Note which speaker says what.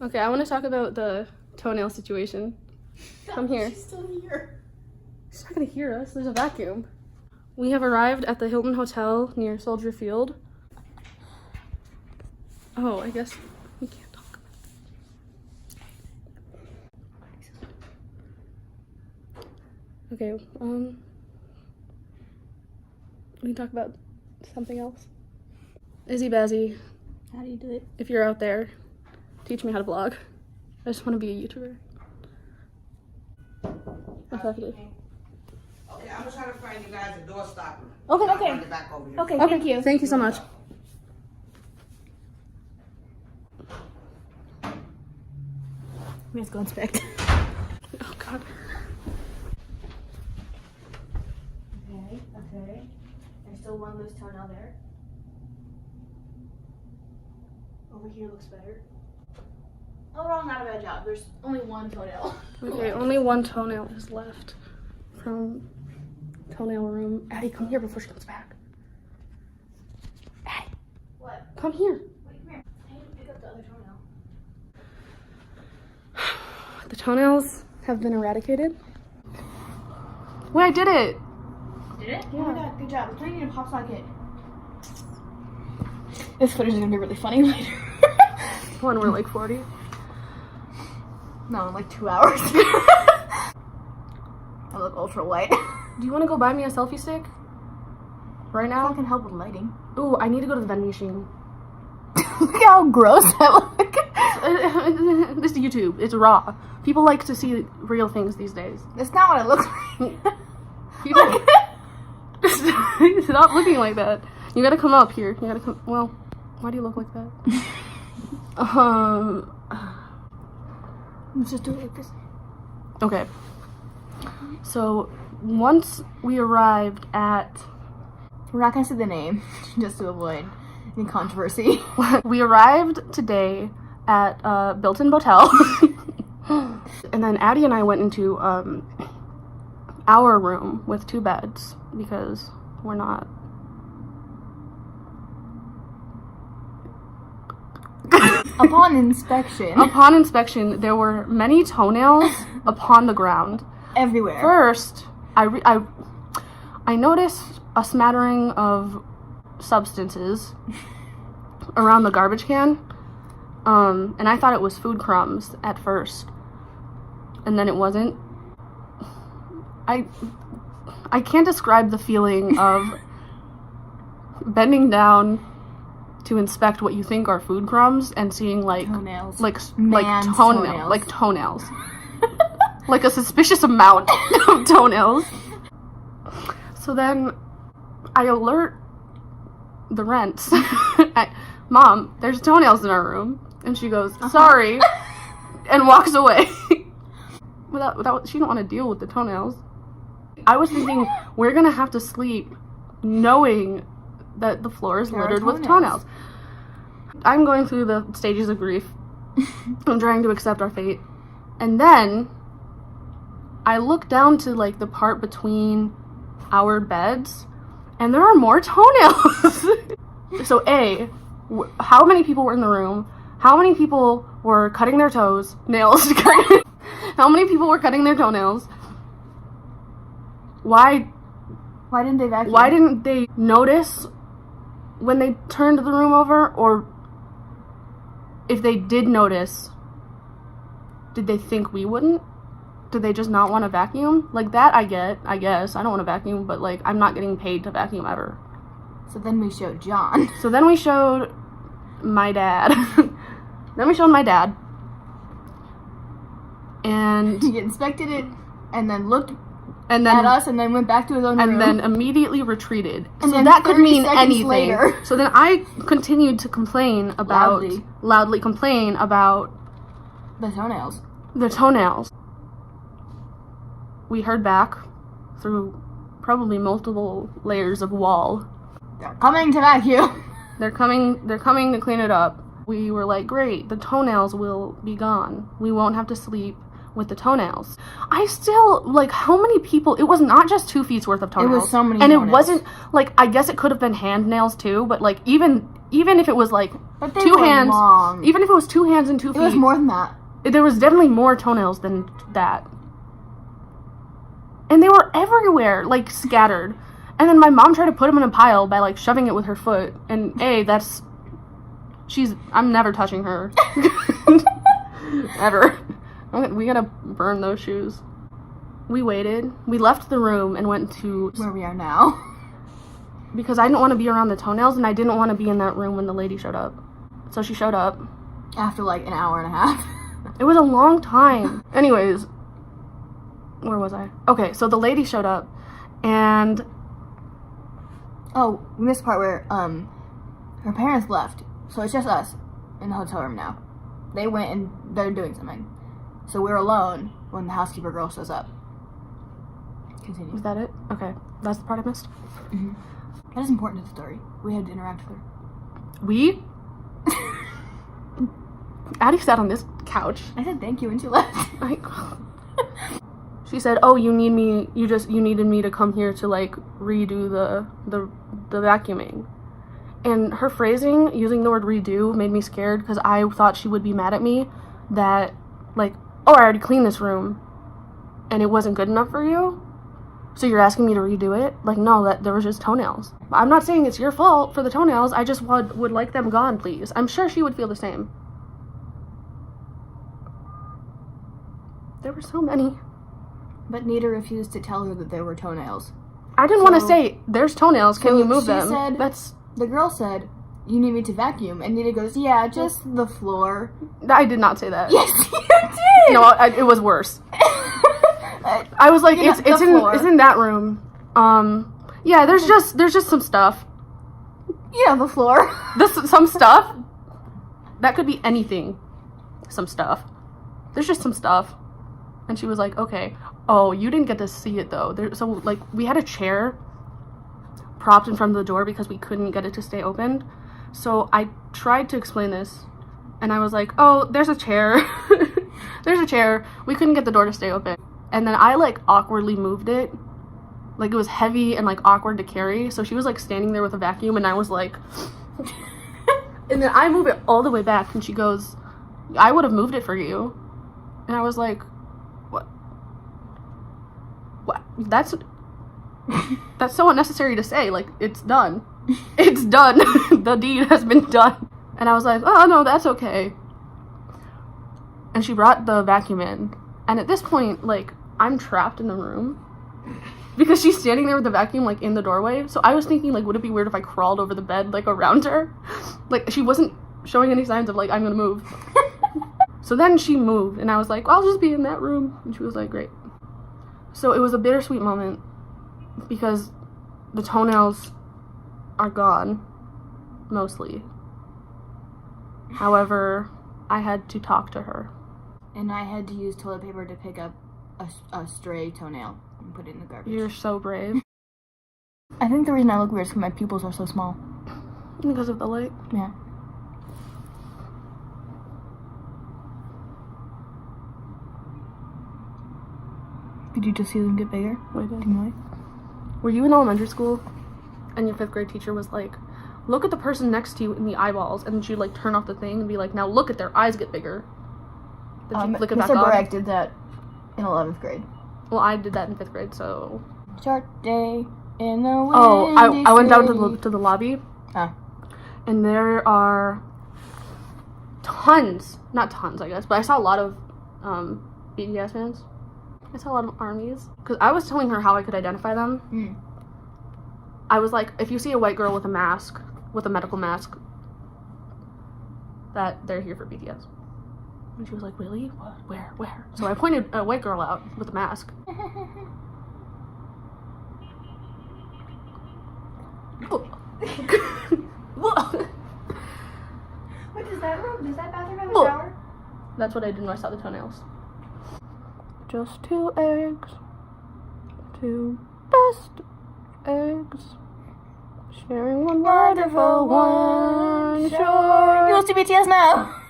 Speaker 1: Okay, I want to talk about the toenail situation. Come here.
Speaker 2: She's still here.
Speaker 1: She's not gonna hear us. There's a vacuum. We have arrived at the Hilton Hotel near Soldier Field. Oh, I guess we can't talk about it. Okay, we can talk about something else. Izzy Bazzy,
Speaker 2: How do you do it?
Speaker 1: if you're out there, teach me how to vlog. I just want to be a YouTuber. Exactly.
Speaker 3: Okay, I'm gonna try to find you guys a door stopper.
Speaker 2: Okay,
Speaker 3: I'll
Speaker 2: okay.
Speaker 3: run it back over here.
Speaker 2: Okay, thank you.
Speaker 1: Thank you so much.
Speaker 2: Let's go inspect.
Speaker 1: Oh God.
Speaker 2: Okay. There's still one loose toenail there. Over here looks better. Overall, not a bad job. There's only one toenail.
Speaker 1: Okay, only one toenail is left from toenail room. Addy, come here before she comes back. Addy,
Speaker 2: What?
Speaker 1: come here.
Speaker 2: Wait, come here. I need to pick up the other toenail.
Speaker 1: The toenails have been eradicated. Wait, I did it.
Speaker 2: Did it?
Speaker 1: Yeah.
Speaker 2: Oh my god, good job. I'm trying to get a pop socket. This footage is gonna be really funny later.
Speaker 1: When we're like 40.
Speaker 2: No, in like 2 hours. I look ultra white.
Speaker 1: Do you want to go buy me a selfie stick? Right
Speaker 2: I
Speaker 1: now?
Speaker 2: can help with lighting.
Speaker 1: Ooh, I need to go to the vending machine.
Speaker 2: Look how gross that looks.
Speaker 1: This is YouTube. It's raw. People like to see real things these days.
Speaker 2: That's not what it looks like.
Speaker 1: People... Stop looking like that. You gotta come up here. You gotta come... Well, why do you look like that?
Speaker 2: Let's just do it like this.
Speaker 1: Okay. So, once we arrived at...
Speaker 2: We're not gonna say the name, just to avoid any controversy.
Speaker 1: We arrived today at Bilton Botel. And then Addy and I went into our room with 2 beds because we're not...
Speaker 2: Upon inspection,
Speaker 1: there were many toenails upon the ground.
Speaker 2: everywhere.
Speaker 1: First, I noticed a smattering of substances around the garbage can, and I thought it was food crumbs at first, and then it wasn't. I can't describe the feeling of bending down to inspect what you think are food crumbs and seeing
Speaker 2: Toenails.
Speaker 1: Man's
Speaker 2: toenails.
Speaker 1: like toenails. Like a suspicious amount of toenails. So then I alert the rents. Mom, there's toenails in our room. And she goes, sorry, and walks away. Without, she don't want to deal with the toenails. I was thinking, we're gonna have to sleep knowing that the floor is littered with toenails. I'm going through the stages of grief. I'm trying to accept our fate. And then I look down to like the part between our beds, and there are more toenails. So A, how many people were in the room? How many people were cutting their nails? How many people were cutting their toenails? Why
Speaker 2: didn't they vacuum?
Speaker 1: Why didn't they notice when they turned the room over? Or if they did notice, did they think we wouldn't? Did they just not want to vacuum? Like that I guess. I don't want to vacuum, but like I'm not getting paid to vacuum ever.
Speaker 2: So then we showed John.
Speaker 1: So then we showed my dad. And
Speaker 2: He inspected it and then looked
Speaker 1: and then
Speaker 2: at us and then went back to his own room.
Speaker 1: and then immediately retreated.
Speaker 2: And
Speaker 1: So
Speaker 2: then
Speaker 1: that could
Speaker 2: 30
Speaker 1: mean
Speaker 2: seconds
Speaker 1: anything.
Speaker 2: later-
Speaker 1: So then I continued to complain about loudly complain about
Speaker 2: the toenails.
Speaker 1: the toenails. We heard back through probably multiple layers of wall.
Speaker 2: They're coming to vacuum.
Speaker 1: They're coming to clean it up. We were like, great, the toenails will be gone. We won't have to sleep with the toenails. I still, like, how many people, it was not just 2 feet's worth of toenails.
Speaker 2: It was so many
Speaker 1: And
Speaker 2: toenails.
Speaker 1: it wasn't, like, I guess it could have been hand nails too, but, like, even if it was, like,
Speaker 4: But they
Speaker 1: 2
Speaker 4: were
Speaker 1: hands.
Speaker 4: long.
Speaker 1: Even if it was 2 hands and 2 feet.
Speaker 4: It was more than that.
Speaker 1: There was definitely more toenails than that. And they were everywhere, like, scattered. And then my mom tried to put them in a pile by, like, shoving it with her foot. And, I'm never touching her. Ever. We gotta burn those shoes. We waited. We left the room and went to...
Speaker 4: Where we are now.
Speaker 1: Because I didn't want to be around the toenails, and I didn't want to be in that room when the lady showed up. So she showed up.
Speaker 4: After, like, an hour and a half.
Speaker 1: It was a long time. Anyways, where was I? Okay, so the lady showed up, and...
Speaker 4: Oh, we missed the part where, her parents left. So it's just us in the hotel room now. They went and they're doing something. So we're alone when the housekeeper girl shows up. Continue.
Speaker 1: Is that it? Okay, that's the part I missed.
Speaker 4: Mm-hmm. That is important to the story. We had to interact with her.
Speaker 1: We? Addie sat on this couch.
Speaker 4: I said thank you when she left.
Speaker 1: She said, "Oh, you needed me to come here to like redo the vacuuming." And her phrasing, using the word redo, made me scared because I thought she would be mad at me that, like, oh, I already cleaned this room and it wasn't good enough for you? So you're asking me to redo it? Like, no, that there was just toenails. I'm not saying it's your fault for the toenails. I just would like them gone, please. I'm sure she would feel the same. There were so many.
Speaker 4: But Nita refused to tell her that there were toenails.
Speaker 1: I didn't want to say, there's toenails, can you move them?
Speaker 4: The girl said, you need me to vacuum. And Nita goes, yeah, just the floor.
Speaker 1: I did not say that.
Speaker 4: Yes, you did!
Speaker 1: No, it was worse. I was like, it's in that room. Yeah, there's just some stuff.
Speaker 4: Yeah, the floor.
Speaker 1: Some stuff? That could be anything. Some stuff. There's just some stuff. And she was like, okay. Oh, you didn't get to see it, though. So, like, we had a chair propped in front of the door because we couldn't get it to stay opened. So I tried to explain this. And I was like, oh, there's a chair. There's a chair. We couldn't get the door to stay open. And then I, like, awkwardly moved it. Like, it was heavy and, like, awkward to carry. So she was, like, standing there with a vacuum. And I was like... And then I move it all the way back. And she goes, I would have moved it for you. And I was like... What? That's so unnecessary to say. Like, it's done. It's done. The deed has been done. And I was like, oh, no, that's okay. And she brought the vacuum in. And at this point, like, I'm trapped in the room. Because she's standing there with the vacuum, like, in the doorway. So I was thinking, like, would it be weird if I crawled over the bed, like, around her? Like, she wasn't showing any signs of, like, I'm gonna move. So then she moved. And I was like, I'll just be in that room. And she was like, great. So it was a bittersweet moment because the toenails are gone, mostly. However, I had to talk to her.
Speaker 4: And I had to use toilet paper to pick up a stray toenail and put it in the garbage.
Speaker 1: You're so brave.
Speaker 4: I think the reason I look weird is because my pupils are so small.
Speaker 1: Because of the light?
Speaker 4: Yeah. Did you just see them get bigger?
Speaker 1: Wait, did
Speaker 4: you?
Speaker 1: Were you in elementary school and your 5th grade teacher was like, look at the person next to you in the eyeballs, and then she'd like turn off the thing and be like, now look at their eyes get bigger. Then she'd flick it back on.
Speaker 4: Mr. Burek did that in 11th grade.
Speaker 1: Well, I did that in 5th grade, so...
Speaker 4: Short day in the windy
Speaker 1: Oh, I went down to the lobby.
Speaker 4: Huh.
Speaker 1: And there are tons, not tons, I guess, but I saw a lot of BTS fans. I saw a lot of armies. Because I was telling her how I could identify them.
Speaker 4: Mm.
Speaker 1: I was like, if you see a white girl with a mask, with a medical mask, that they're here for BTS. And she was like, really? What? Where? So I pointed a white girl out with a mask.
Speaker 4: What does that room? Does that bathroom have a shower?
Speaker 1: That's what I did when I saw the toenails. Just 2 eggs. 2 best eggs. Sharing one wonderful, one short.
Speaker 4: He goes to BTS now.